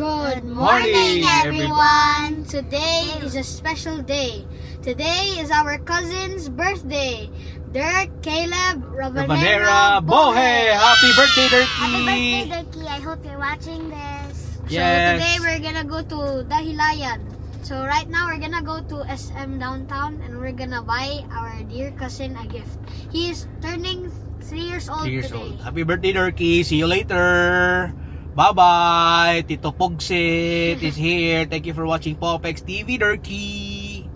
Good morning, everyone. Today is a special day. Today is our cousin's birthday. Dirk Caleb Rabanera Bohe! Happy birthday, Dirky! Happy birthday, Dirky. I hope you're watching this. So Yes. today we're gonna go to Dahilayan. So right now we're gonna go to SM downtown and we're gonna buy our dear cousin a gift. He is turning 3 years old 3 years today. old. Happy birthday, Dirky! See you later! Bye-bye! Tito Pugsit is here. Thank you for watching Popex TV, Dirky!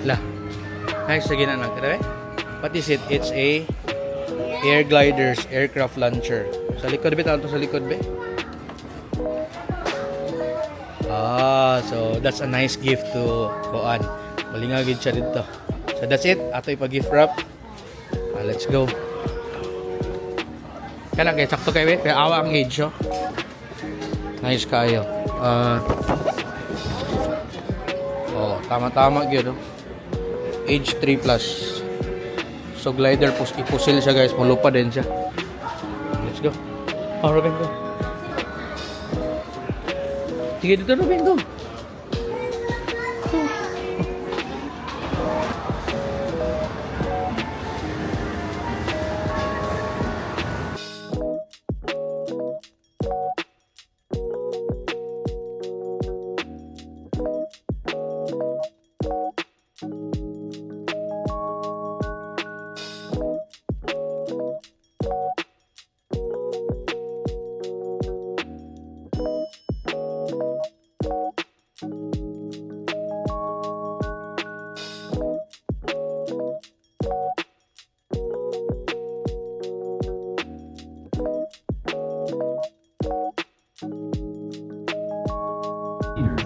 Lah, guys, sige na lang. What is it? It's a air gliders, aircraft launcher. Sa likod, be? Tawag to sa likod, be? So that's a nice gift to Koan. Malingagid siya dito. So that's it. Ato ipag-gift wrap. Let's go. Kaya kaya sakto kayo, be? Kaya awa ang age, oh. Nice kayo. Tama-tama gyud, oh. Age 3 plus. So glider ipusil siya, guys, malupad din siya. Let's go. Robin, go. Sige dito, Robin, go.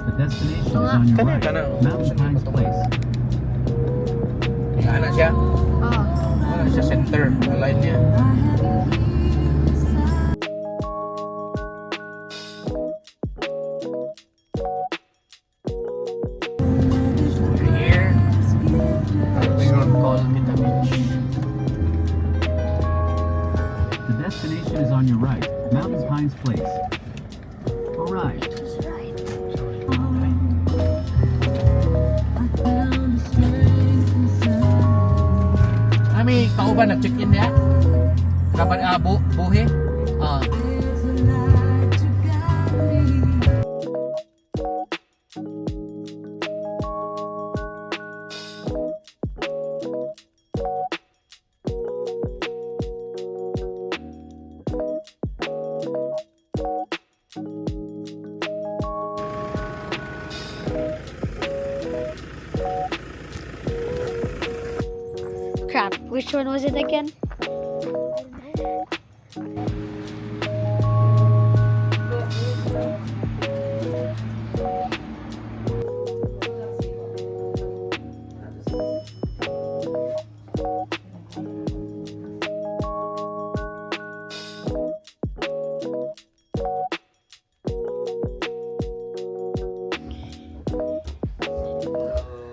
The destination is on your right. Mountain Pines Place. Yan na siya. Oh. Ano siya, center. Ang line niya. Here. Mayroon call Kita Beach. The destination is on your right. Mountain Pines Place. All right. Kami kauban nag-check-in niya. Kapan buhi. Crap. Which one was it again?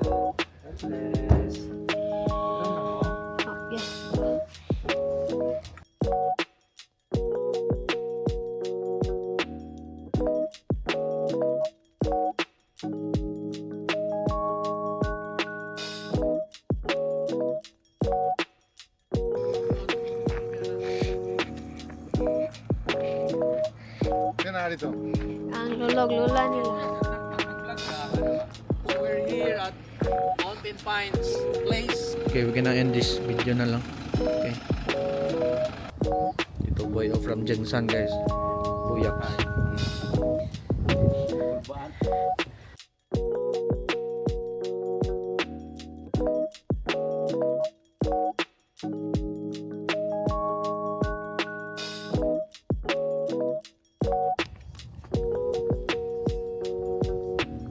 Oh, yes. Ang lulog-lula nila. So we're here at Mountain Pines Place. Okay, we're gonna end this video na lang. Okay. Ito boy from Jensan, guys. Buyak.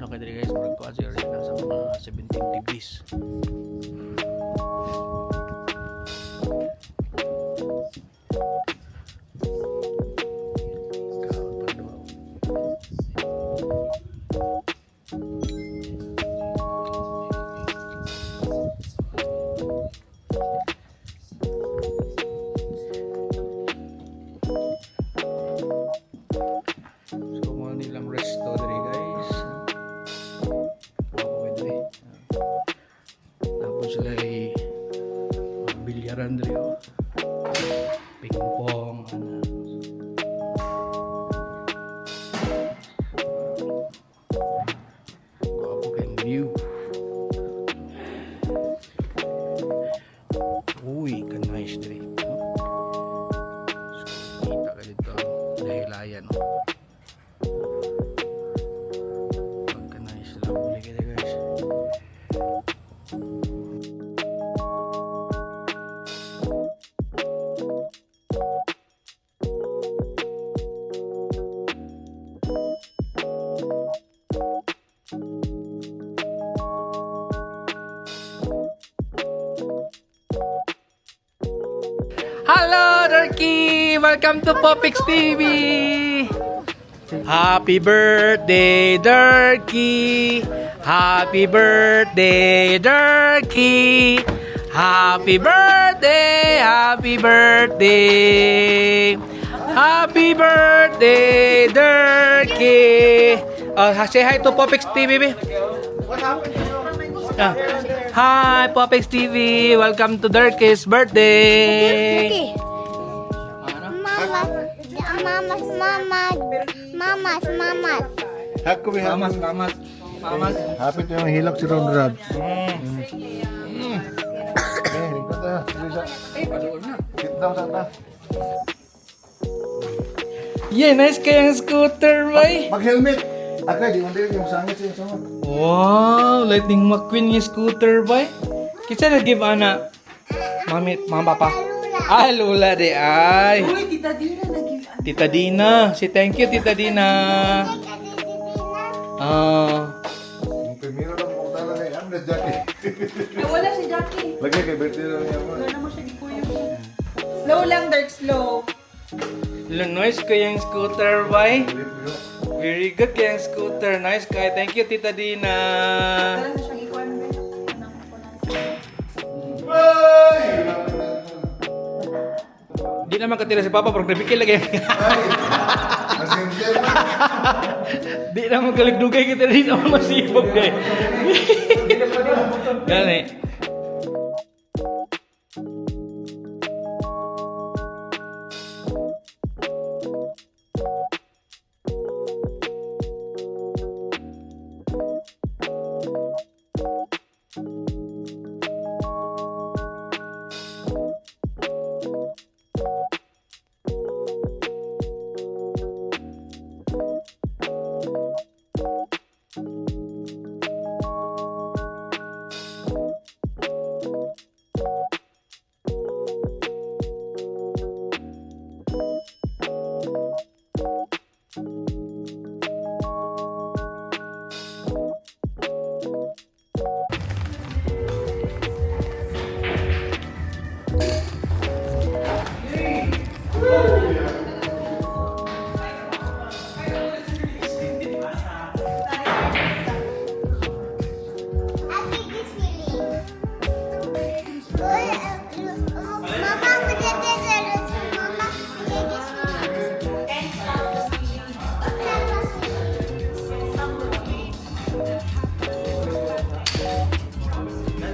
Okay, dali guys, murag ko temperature ay nasa mga 17 degrees. Kaon pa daw. So, mga nilang resto diri guys. Pwede. Tapos sila ay bilyaran diri oh. Ping pong ana. Ako kayong view. Uy, ka nice diri. So, kita ka dito. Dahilayan oh. Pagka-nice lang. Bili kita guys. Hello, Turkey! Welcome to Popix TV! Happy birthday, Turkey! Happy birthday, Turkey! Happy birthday! Happy birthday! Happy birthday, Turkey! Say hi to Popix TV, baby. Hi, Popix TV! Welcome to Turkey's birthday! Mamas. Ako may Mamas. Hapit yung hilak si Ron Rab. Sit down sa ta. Yeah, nice kayang scooter, bay! Mag-helmet. Ako, di mo din yung sangit siya sa mga. Wow, Lightning McQueen yung scooter, bay! Kita na give ana, mama, papa. Ah, lula de ay. Uy, Tita Dina nag-give. Tita Dina, si thank you, Tita Dina. Yung primero lang mo tala na yung Jackie. Ay, wala si Jackie. Lagay kay birthday lang niya mo. Wala naman siya gikuyo. Slow lang, Dark, slow. Nice kayang scooter, bay! Very good kayang scooter. Nice kay. Thank you, Tita Dina. Wala na siyang ikuan. Di naman katira si Papa, pero nabikil lagi. Masindihan. Di naman kaligdugay kita, di naman masibog kay. Gani.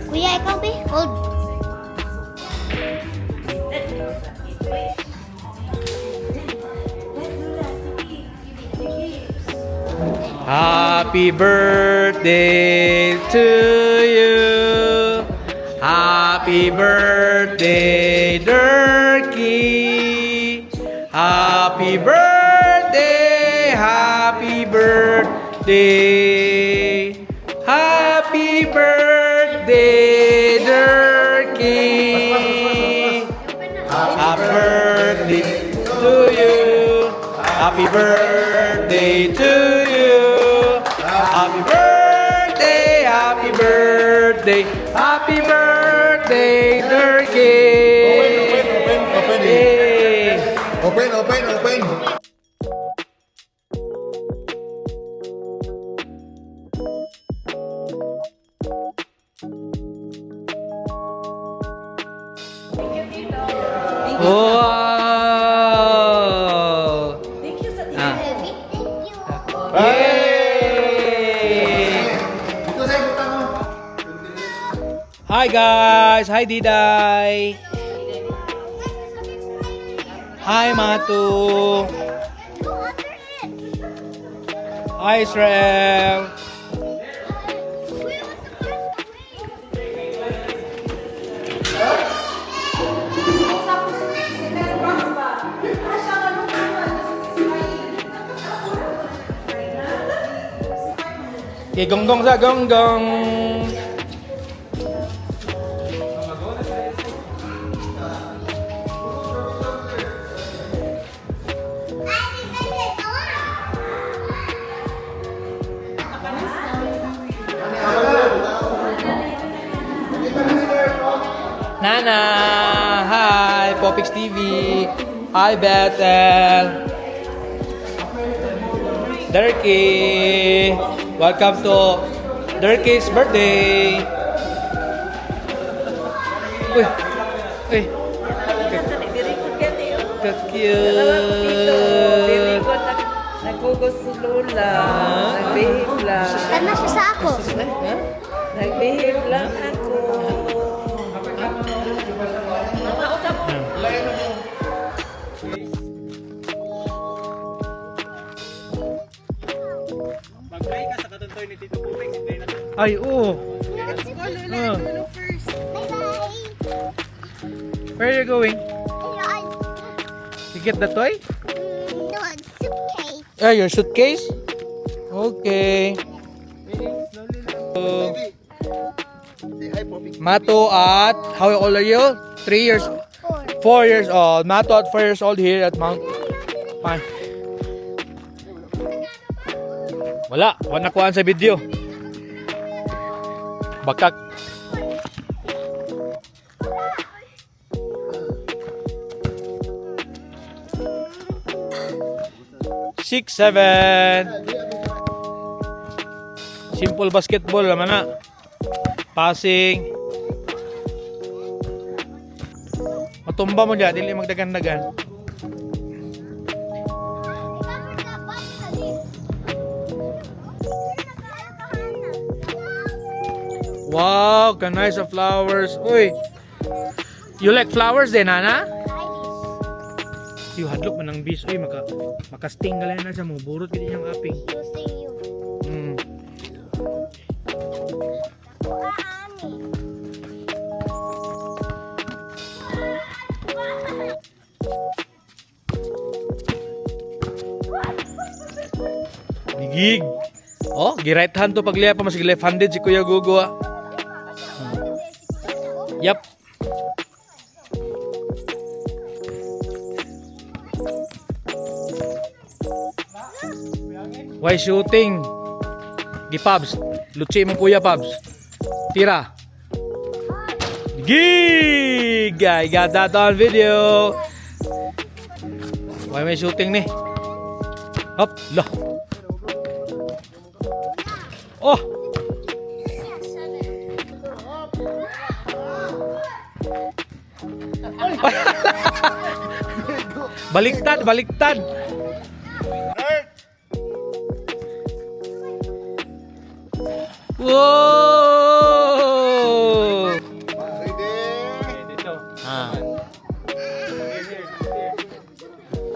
Kuya, ikaw ba? Hold. Happy birthday to you. Happy birthday, Turkey. Happy birthday, happy birthday. Happy birthday, Turkey. Happy birthday to you. Happy birthday to you. Happy birthday, birthday! Happy birthday, Durkee! Open. Yay! Open. Wow! Thank you sa Ah. Thank you. Yay! Dito sa ibutang mo. Hi guys! Hi Diday! Hi Matu! Hi Israel! Okay, gonggong sa gonggong! Nana! Hi! Popix TV! Hi Bethel! Durkee! Welcome to Durkee's birthday! Uy! Uy! Ka-cute! Nagugos si Lola. Nagbihib lang. Kana siya sa ako. Nagbihib lang ako. Ay, oo! Let's go, Lola. Ah. Lolo first. Bye-bye. Where are you going? Ayun. You get the toy? No, suitcase. Ah, your suitcase? Okay. So, Mato at, how old are you? 3 years, 4 years old. Mato at 4 years old here at Mount Pine. Wala nakuhaan sa video. Bakak. Six, 7. Simple basketball naman na. Passing. Matumba mo dyan, dili magdagan-dagan. Wow, kanay sa flowers. Uy. You like flowers din, Nana? Yung hadlok man ng bis. Uy, makasting galay na siya mo. Burot gini niyang aping. Mm. Gigig. Oh, gi-right hand to pagliya pa mas left handed si Kuya Gugo. Ah. Yep. Why shooting? Gi Pabs. Lutsi mo Kuya Pabs. Tira. Gig! I got that on video. Why may shooting ni? Hop, lah. Oh. Baliktad. Wow! Ah.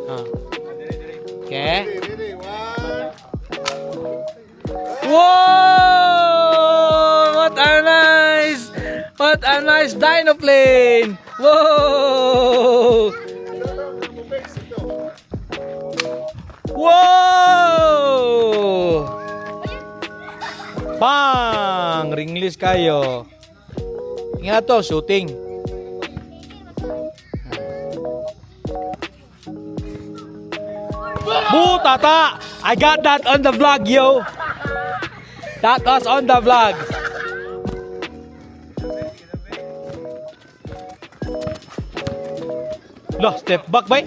Ah. Okay. Whoa! What a nice dino plane! Whoa! Whoa! Bang! Ringlis kayo. Ingat to, shooting. Boo, tata! I got that on the vlog, yo! That was on the vlog. Lah, step back, bay.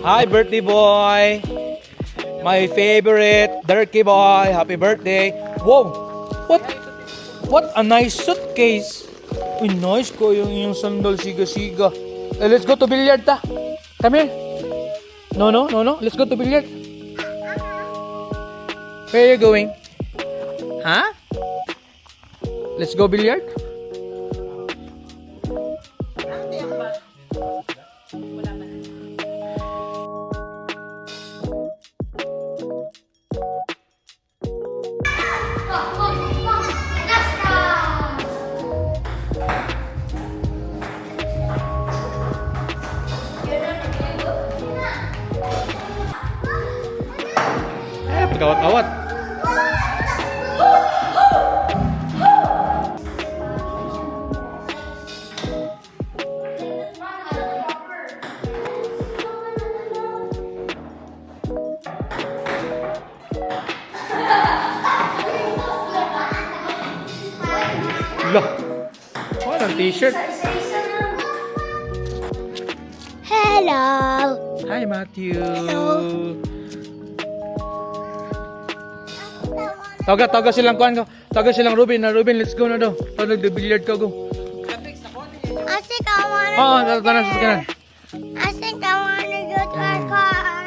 Hi, birthday boy. My favorite, Dirky boy. Happy birthday. Whoa. What a nice suitcase. Uy, nice ko yung sandal siga-siga. Let's go to billiard ta. Come here. No. Let's go to billiard. Where are you going? Huh? Let's go billiard. Pagkawat-awat. Lah. What a t-shirt. Hello. Hi, Matthew. Taga silang kuan ko. Taga silang Ruben. Ruben, let's go na daw. Taga billiard ka go. I think I wanna. Oh, tara sa kanan. I think I wanna go to our car.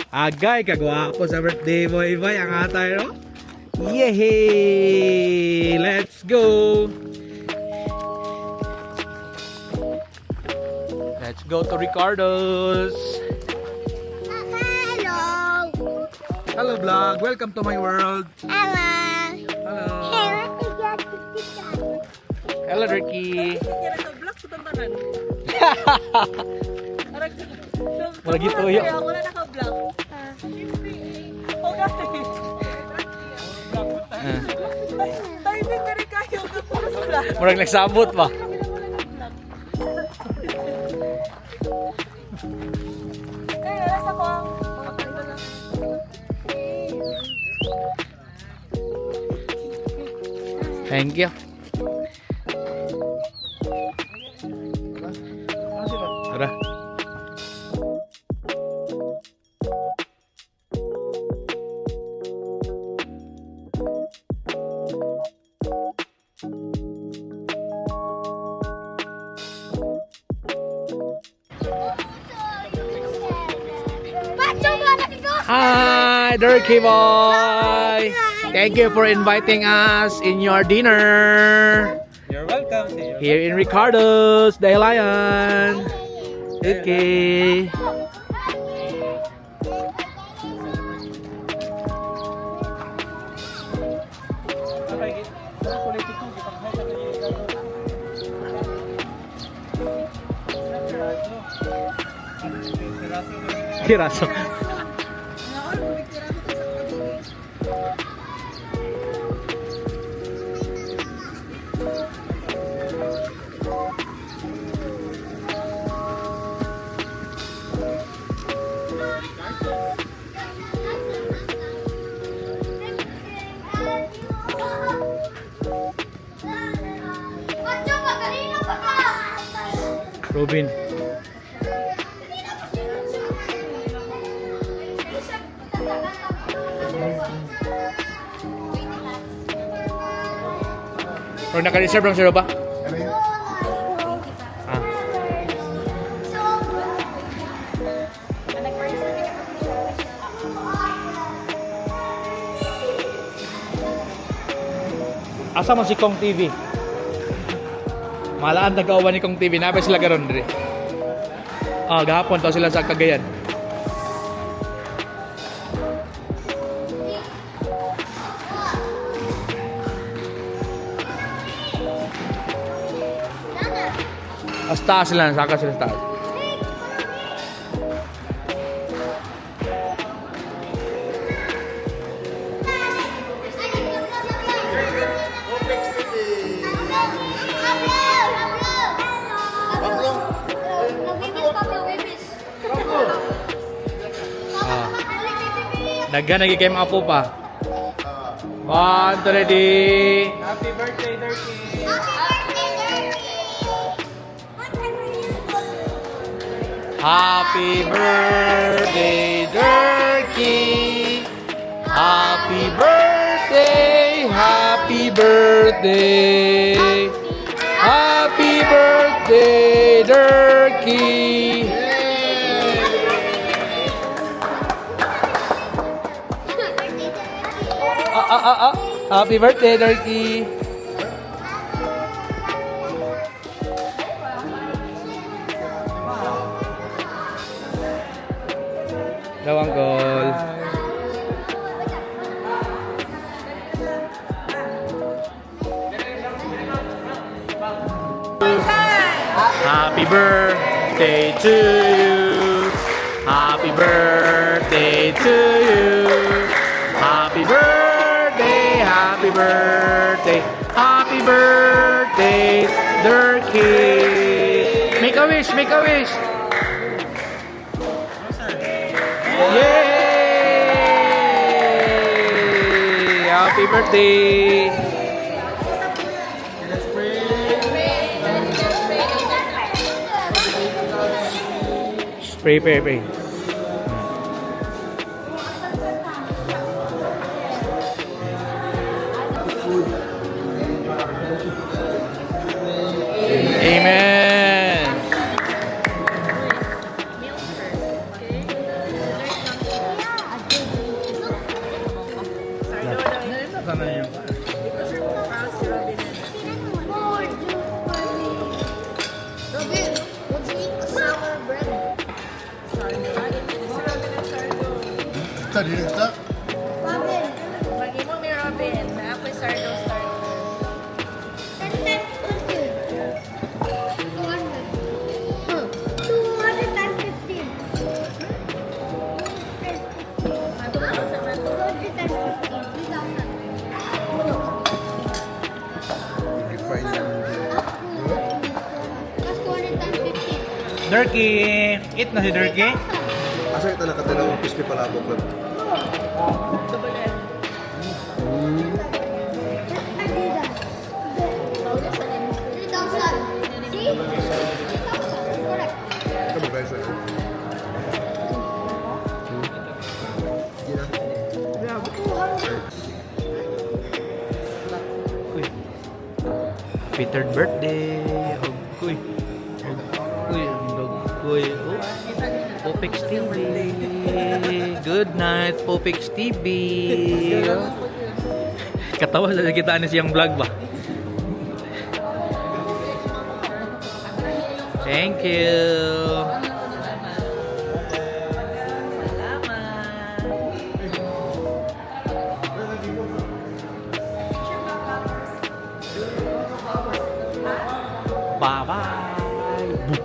Agay, kagwapo sa birthday boy, boy. Ang atay, no? Yehey! Let's go! Let's go to Ricardo's. Hello. Hello, vlog. Welcome to my world. Hello. Hello. Hey, let me get the picture. Hello, Ricky. Kira ka vlog ko tantanan. Wala gitu, yuk. Wala na ka vlog. Okay. Timing na rin kayo. Kapos vlog. Murag nagsabot pa. Eh, alas ako ang mga kanda lang. Thank you. Tara. Hi, Dirky boy. Thank you for inviting us in your dinner. You're welcome. See you. Here in Ricardo's, the Lion. Okay. Kiraso. Robin. Or naka-reserve lang sila ba? Ah. Asa mo si Kong TV? Malaan nag-awan ni Kong TV. Nabay sila karon diri. Ah, gahapon to sila sa Cagayan. Hasta sila, saka sila taas. Daghan lagi kay mga apo pa. 1, 2, ready. Happy birthday, Dirty. Happy birthday, Durkee. Happy birthday, happy birthday. Happy birthday, Durkee. Happy birthday, Durkee. Daw uncle. Happy birthday to you. Happy birthday to you. Happy birthday, happy birthday, happy birthday, Durkee. Make a wish, make a wish. Yay! Happy birthday! Spray, spray, spray. Amen. Sana yun. Robin, would you eat a sour bread? Tadi nak Robin, Pagi mo may Robin, na ako'y sardo start. 215. Durkee! Eat na si Durkee. Asa ito nakatala ng crispy palabok lang. Ito ba guys? Uy. Happy third birthday. Uy. Uy, ang dogkoy. Oh. Popix TV. Good night, Popix TV. Katawa sa kita ni siyang vlog ba? Thank you. Bye-bye.